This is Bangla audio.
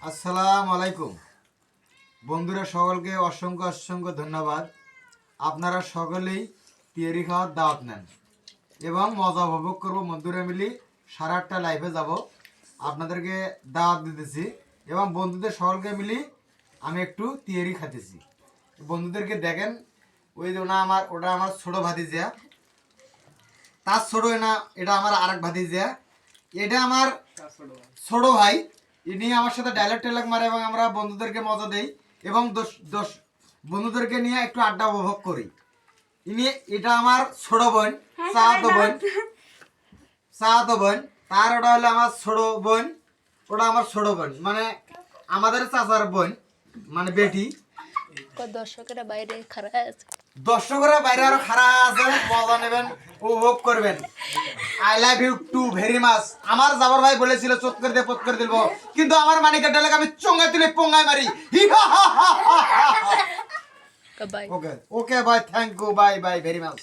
আসসালামু আলাইকুম বন্ধুরা, সকলকে অসংখ্য অসংখ্য ধন্যবাদ। আপনারা সকলেই তৈরি খাওয়ার দাওয়াত নেন এবং মজা উপভোগ করবো। বন্ধুরা মিলি সারা একটা লাইফে যাব, আপনাদেরকে দাওয়াত দিতেছি এবং বন্ধুদের সকলকে মিলি আমি একটু তৈরি খাতেছি। বন্ধুদেরকে দেখেন, ওই যে ওটা আমার ছোটো ভাতিজা, তার ছোটো না, এটা আমার আরেক ভাতিজা, এটা আমার ছোট ভাই। ইনি আমার সাথে ডায়লগ টেলগ মারে এবং আমরা বন্ধুদেরকে মজা দেই এবং দোষ দোষ বন্ধুদেরকে নিয়ে একটু আড্ডা উপভোগ করি। ইনি এটা আমার ছোট বোন, চাচাতো বোন, তার ওটা হলো আমার ছোট বোন, ওটা আমার ছোট বোন, মানে আমাদের চাচার বোন, মানে বেটি। দর্শকেরা বাইরে খারাপ আছে, দর্শকরা বাইরে আরো খারাপ আছে, মজা নেবেন, উপভোগ করবেন। I love you too very much. আমার জাবর ভাই বলেছিল চোট করে দিয়ে পট করে দিলবো, কিন্তু আমার মানিকের ডালেক আমি চঙ্গাই তুলে পঙ্গাই মারি। Bye. Okay okay bye, thank you, bye bye very much.